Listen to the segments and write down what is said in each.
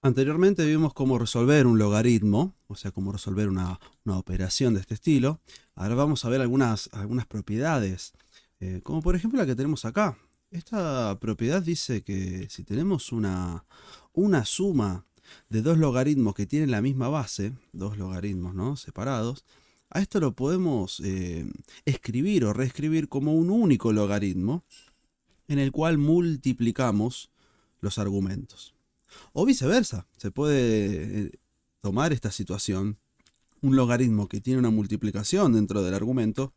Anteriormente vimos cómo resolver un logaritmo, o sea, cómo resolver una operación de este estilo. Ahora vamos a ver algunas propiedades, como por ejemplo la que tenemos acá. Esta propiedad dice que si tenemos una suma de dos logaritmos que tienen la misma base, dos logaritmos, ¿no?, separados, a esto lo podemos escribir o reescribir como un único logaritmo en el cual multiplicamos los argumentos. O viceversa, se puede tomar esta situación, un logaritmo que tiene una multiplicación dentro del argumento,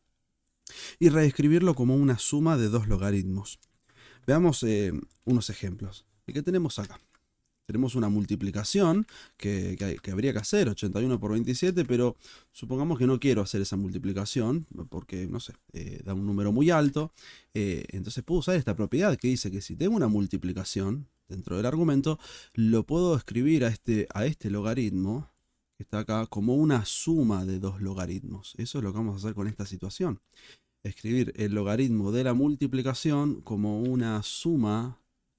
y reescribirlo como una suma de dos logaritmos. Veamos unos ejemplos. ¿Qué tenemos acá? Tenemos una multiplicación que habría que hacer, 81 por 27, pero supongamos que no quiero hacer esa multiplicación porque, no sé, da un número muy alto. Entonces puedo usar esta propiedad que dice que si tengo una multiplicación dentro del argumento, lo puedo escribir a este logaritmo que está acá como una suma de dos logaritmos. Eso es lo que vamos a hacer con esta situación. Escribir el logaritmo de la multiplicación como una suma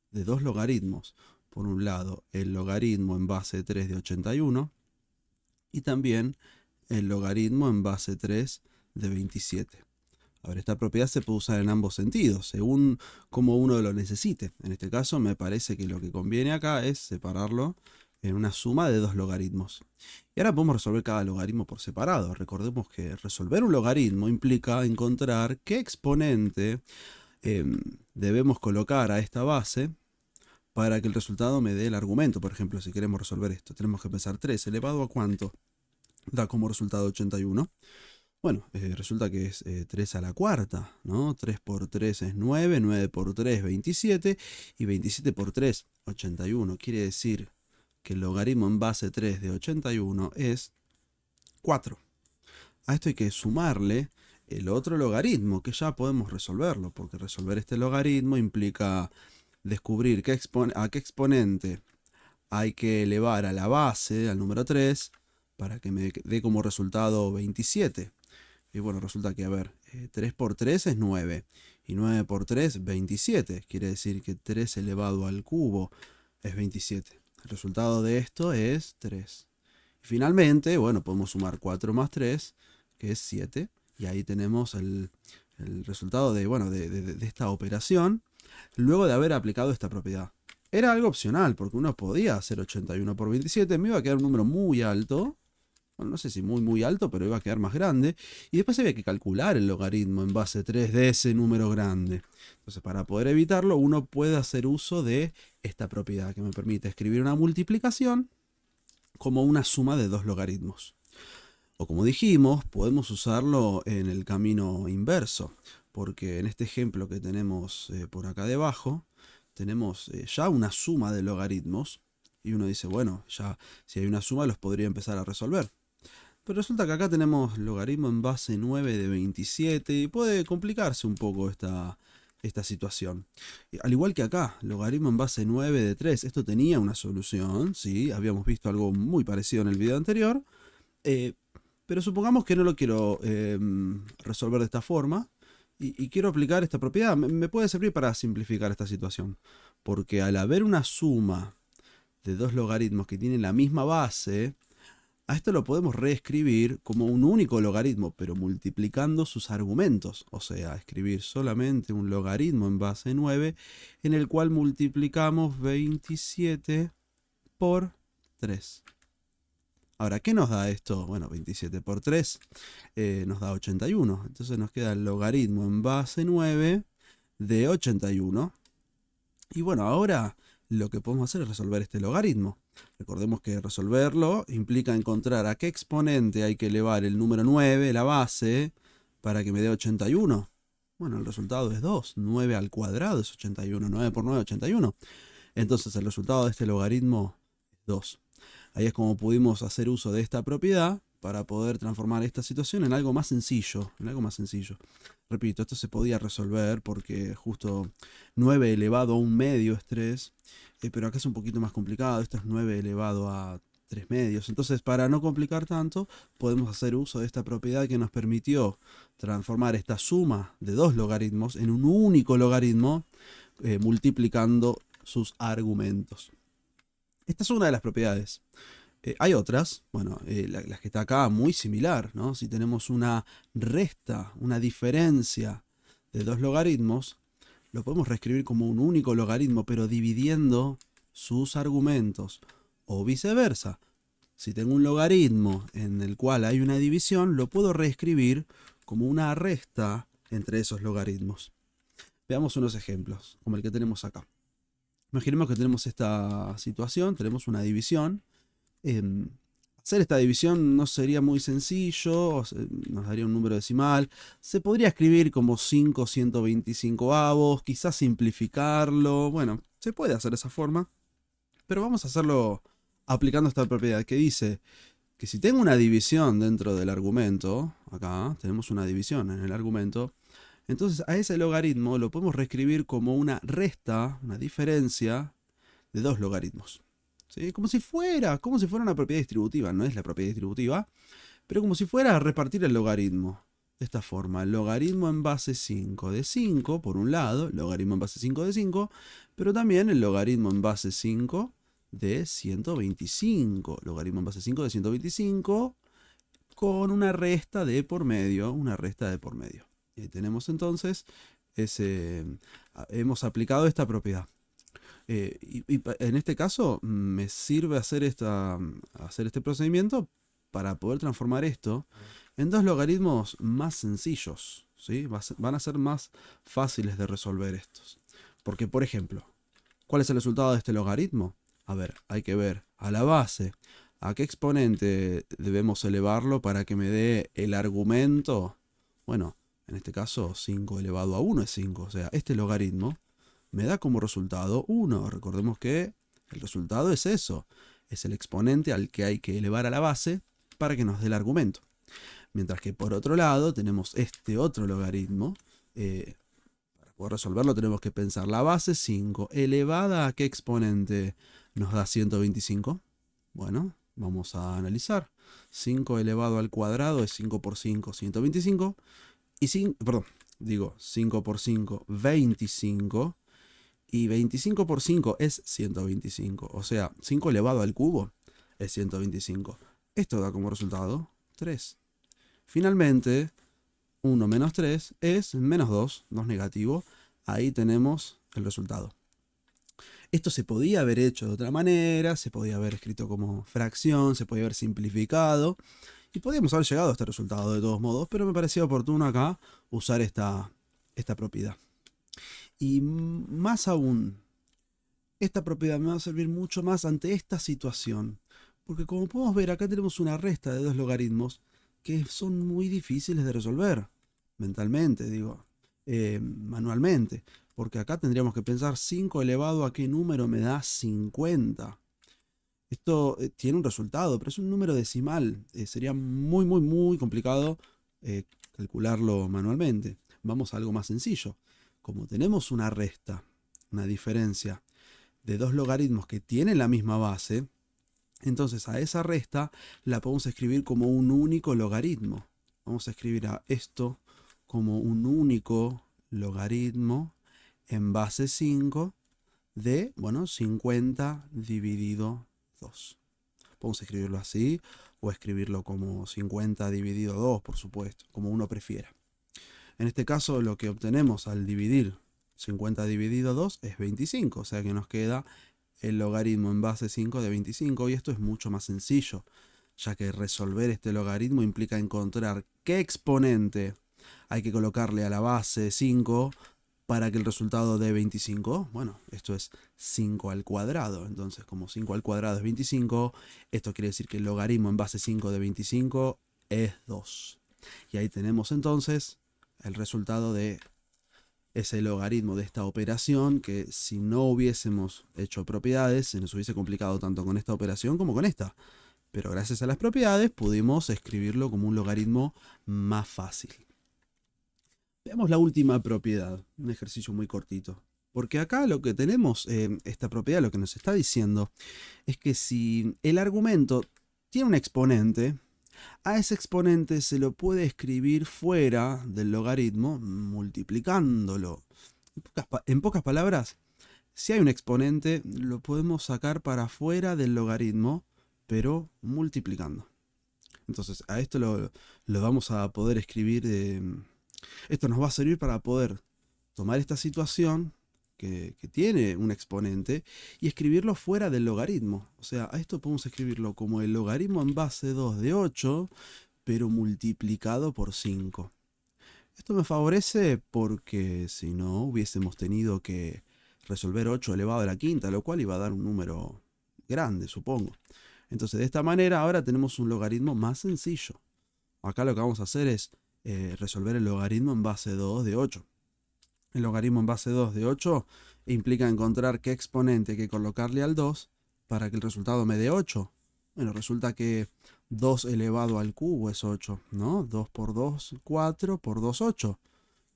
de dos logaritmos. Por un lado, el logaritmo en base 3 de 81 y también el logaritmo en base 3 de 27. Ahora, esta propiedad se puede usar en ambos sentidos, según como uno lo necesite. En este caso, me parece que lo que conviene acá es separarlo en una suma de dos logaritmos. Y ahora podemos resolver cada logaritmo por separado. Recordemos que resolver un logaritmo implica encontrar qué exponente debemos colocar a esta base para que el resultado me dé el argumento. Por ejemplo, si queremos resolver esto, tenemos que pensar 3 elevado a ¿cuánto? Da como resultado 81. Bueno, resulta que es 3 a la cuarta, ¿no? 3 por 3 es 9, 9 por 3 27 y 27 por 3 81. Quiere decir que el logaritmo en base 3 de 81 es 4. A esto hay que sumarle el otro logaritmo, que ya podemos resolverlo, porque resolver este logaritmo implica descubrir a qué exponente hay que elevar a la base, al número 3, para que me dé como resultado 27. Y bueno, resulta que, a ver, 3 por 3 es 9. Y 9 por 3, 27. Quiere decir que 3 elevado al cubo es 27. El resultado de esto es 3. Y finalmente, bueno, podemos sumar 4 más 3, que es 7. Y ahí tenemos el resultado de esta operación, luego de haber aplicado esta propiedad. Era algo opcional, porque uno podía hacer 81 por 27, me iba a quedar un número muy alto, bueno, no sé si muy alto, pero iba a quedar más grande, y después había que calcular el logaritmo en base 3 de ese número grande. Entonces, para poder evitarlo, uno puede hacer uso de esta propiedad que me permite escribir una multiplicación como una suma de dos logaritmos. O como dijimos, podemos usarlo en el camino inverso, porque en este ejemplo que tenemos por acá debajo, tenemos ya una suma de logaritmos, y uno dice, bueno, ya si hay una suma los podría empezar a resolver. Pero resulta que acá tenemos logaritmo en base 9 de 27 y puede complicarse un poco esta situación. Al igual que acá, logaritmo en base 9 de 3, esto tenía una solución, ¿sí? Habíamos visto algo muy parecido en el video anterior, eh, pero supongamos que no lo quiero resolver de esta forma y quiero aplicar esta propiedad. Me puede servir para simplificar esta situación, porque al haber una suma de dos logaritmos que tienen la misma base, a esto lo podemos reescribir como un único logaritmo, pero multiplicando sus argumentos. O sea, escribir solamente un logaritmo en base 9 en el cual multiplicamos 27 por 3. Ahora, ¿qué nos da esto? Bueno, 27 por 3 nos da 81. Entonces nos queda el logaritmo en base 9 de 81. Y bueno, ahora lo que podemos hacer es resolver este logaritmo. Recordemos que resolverlo implica encontrar a qué exponente hay que elevar el número 9, la base, para que me dé 81. Bueno, el resultado es 2. 9 al cuadrado es 81. 9 por 9 es 81. Entonces el resultado de este logaritmo es 2. Ahí es como pudimos hacer uso de esta propiedad para poder transformar esta situación en algo más sencillo. Repito, esto se podía resolver porque justo 9 elevado a un medio es 3, pero acá es un poquito más complicado. Esto es 9 elevado a 3 medios. Entonces, para no complicar tanto, podemos hacer uso de esta propiedad que nos permitió transformar esta suma de dos logaritmos en un único logaritmo multiplicando sus argumentos. Esta es una de las propiedades. Hay otras, bueno, las que está acá muy similar, ¿no? Si tenemos una resta, una diferencia de dos logaritmos, lo podemos reescribir como un único logaritmo, pero dividiendo sus argumentos. O viceversa. Si tengo un logaritmo en el cual hay una división, lo puedo reescribir como una resta entre esos logaritmos. Veamos unos ejemplos, como el que tenemos acá. Imaginemos que tenemos esta situación, tenemos una división. Hacer esta división no sería muy sencillo, nos daría un número decimal. Se podría escribir como 5/125, quizás simplificarlo. Bueno, se puede hacer de esa forma, pero vamos a hacerlo aplicando esta propiedad que dice que si tengo una división dentro del argumento, acá tenemos una división en el argumento, entonces a ese logaritmo lo podemos reescribir como una resta, una diferencia de dos logaritmos. ¿Sí? Como si fuera una propiedad distributiva, no es la propiedad distributiva, pero como si fuera a repartir el logaritmo. De esta forma, el logaritmo en base 5 de 5, por un lado, el logaritmo en base 5 de 5, pero también el logaritmo en base 5 de 125. Logaritmo en base 5 de 125 con una resta de por medio, Y ahí tenemos entonces hemos aplicado esta propiedad. En este caso me sirve hacer este procedimiento para poder transformar esto en dos logaritmos más sencillos, ¿sí? Van a ser más fáciles de resolver estos. Porque, por ejemplo, ¿cuál es el resultado de este logaritmo? A ver, hay que ver a la base a qué exponente debemos elevarlo para que me dé el argumento. Bueno, en este caso 5 elevado a 1 es 5, o sea, este logaritmo me da como resultado 1. Recordemos que el resultado es eso, es el exponente al que hay que elevar a la base para que nos dé el argumento. Mientras que por otro lado tenemos este otro logaritmo. Para poder resolverlo tenemos que pensar la base 5 elevada a qué exponente nos da 125. Bueno, vamos a analizar. 5 elevado al cuadrado es 5 por 5, 125. Y 5 por 5, 25. Y 25 por 5 es 125. O sea, 5 elevado al cubo es 125. Esto da como resultado 3. Finalmente, 1 menos 3 es menos 2, 2 negativo. Ahí tenemos el resultado. Esto se podía haber hecho de otra manera, se podía haber escrito como fracción, se podía haber simplificado. Y podríamos haber llegado a este resultado de todos modos, pero me parecía oportuno acá usar esta propiedad. Y más aún, esta propiedad me va a servir mucho más ante esta situación. Porque como podemos ver, acá tenemos una resta de dos logaritmos que son muy difíciles de resolver. Mentalmente, manualmente. Porque acá tendríamos que pensar 5 elevado a qué número me da 50. Esto tiene un resultado, pero es un número decimal. Sería muy, muy, muy complicado calcularlo manualmente. Vamos a algo más sencillo. Como tenemos una resta, una diferencia de dos logaritmos que tienen la misma base, entonces a esa resta la podemos escribir como un único logaritmo. Vamos a escribir a esto como un único logaritmo en base 5 de, 50 dividido 2. Podemos escribirlo así o escribirlo como 50 dividido 2, por supuesto, como uno prefiera. En este caso lo que obtenemos al dividir 50 dividido 2 es 25, o sea que nos queda el logaritmo en base 5 de 25 y esto es mucho más sencillo, ya que resolver este logaritmo implica encontrar qué exponente hay que colocarle a la base 5 para que el resultado dé 25. Bueno, esto es 5 al cuadrado, entonces como 5 al cuadrado es 25, esto quiere decir que el logaritmo en base 5 de 25 es 2. Y ahí tenemos entonces el resultado de ese logaritmo de esta operación, que si no hubiésemos hecho propiedades se nos hubiese complicado tanto con esta operación como con esta, pero gracias a las propiedades pudimos escribirlo como un logaritmo más fácil. Veamos la última propiedad, un ejercicio muy cortito, porque acá lo que tenemos, esta propiedad lo que nos está diciendo es que si el argumento tiene un exponente, a ese exponente se lo puede escribir fuera del logaritmo multiplicándolo. En pocas palabras, Si hay un exponente, lo podemos sacar para afuera del logaritmo, pero multiplicando. Entonces, a esto lo vamos a poder escribir. Esto nos va a servir para poder tomar esta situación que tiene un exponente y escribirlo fuera del logaritmo. O sea, a esto podemos escribirlo como el logaritmo en base 2 de 8, pero multiplicado por 5. Esto me favorece porque si no hubiésemos tenido que resolver 8 elevado a la quinta, lo cual iba a dar un número grande, supongo. Entonces, de esta manera ahora tenemos un logaritmo más sencillo. Acá lo que vamos a hacer es resolver el logaritmo en base 2 de 8. El logaritmo en base 2 de 8 implica encontrar qué exponente hay que colocarle al 2 para que el resultado me dé 8. Bueno, resulta que 2 elevado al cubo es 8, ¿no? 2 por 2, 4, por 2, 8.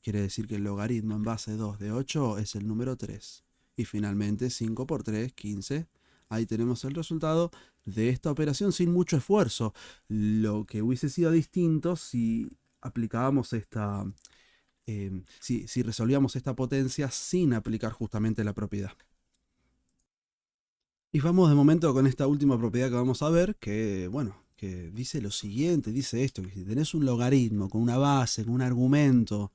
Quiere decir que el logaritmo en base 2 de 8 es el número 3. Y finalmente 5 por 3, 15. Ahí tenemos el resultado de esta operación sin mucho esfuerzo. Lo que hubiese sido distinto si aplicábamos si resolvíamos esta potencia sin aplicar justamente la propiedad. Y vamos de momento con esta última propiedad que vamos a ver, que bueno, que dice lo siguiente, dice esto, que si tenés un logaritmo con una base, con un argumento,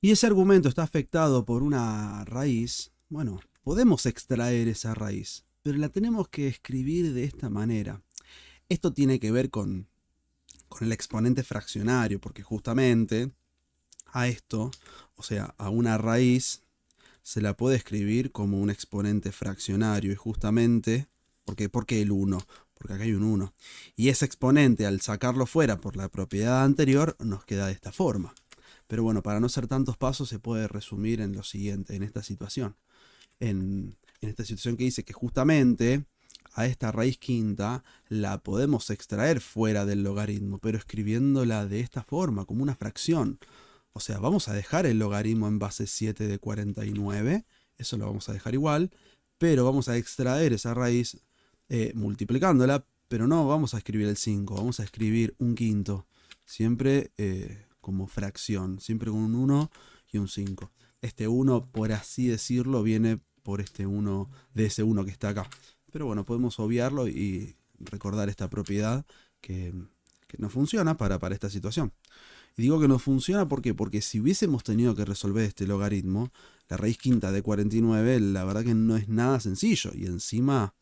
y ese argumento está afectado por una raíz, bueno, podemos extraer esa raíz, pero la tenemos que escribir de esta manera. Esto tiene que ver con el exponente fraccionario, porque justamente a esto, o sea, a una raíz, se la puede escribir como un exponente fraccionario y justamente, ¿por qué el 1? Porque acá hay un 1. Y ese exponente, al sacarlo fuera por la propiedad anterior, nos queda de esta forma. Pero bueno, para no hacer tantos pasos se puede resumir en lo siguiente, en esta situación. En esta situación que dice que justamente a esta raíz quinta la podemos extraer fuera del logaritmo, pero escribiéndola de esta forma, como una fracción. O sea, vamos a dejar el logaritmo en base 7 de 49, eso lo vamos a dejar igual, pero vamos a extraer esa raíz multiplicándola, pero no vamos a escribir el 5, vamos a escribir un quinto, siempre como fracción, siempre con un 1 y un 5. Este 1, por así decirlo, viene por este 1 de ese 1 que está acá. Pero bueno, podemos obviarlo y recordar esta propiedad que no funciona para esta situación. Y digo que no funciona ¿por qué? Porque si hubiésemos tenido que resolver este logaritmo, la raíz quinta de 49, la verdad que no es nada sencillo. Y encima,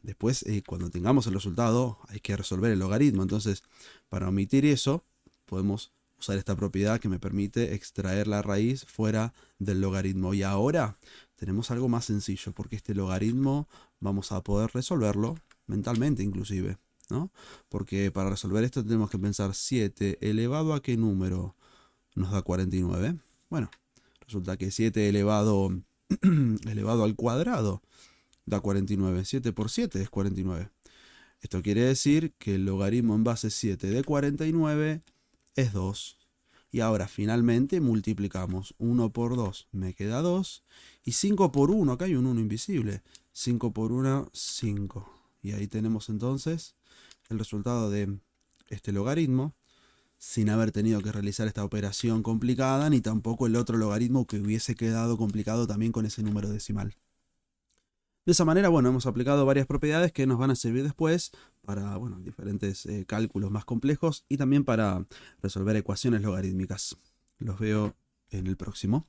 después, cuando tengamos el resultado, hay que resolver el logaritmo. Entonces, para omitir eso, podemos usar esta propiedad que me permite extraer la raíz fuera del logaritmo. Y ahora tenemos algo más sencillo, porque este logaritmo vamos a poder resolverlo mentalmente inclusive, ¿no? Porque para resolver esto tenemos que pensar 7 elevado a qué número nos da 49. Bueno, resulta que 7 elevado, elevado al cuadrado da 49. 7 por 7 es 49. Esto quiere decir que el logaritmo en base 7 de 49 es 2. Y ahora finalmente multiplicamos 1 por 2, me queda 2. Y 5 por 1, acá hay un 1 invisible. 5 por 1, 5. Y ahí tenemos entonces el resultado de este logaritmo, sin haber tenido que realizar esta operación complicada, ni tampoco el otro logaritmo que hubiese quedado complicado también con ese número decimal. De esa manera, bueno, hemos aplicado varias propiedades que nos van a servir después para, bueno, diferentes cálculos más complejos y también para resolver ecuaciones logarítmicas. Los veo en el próximo.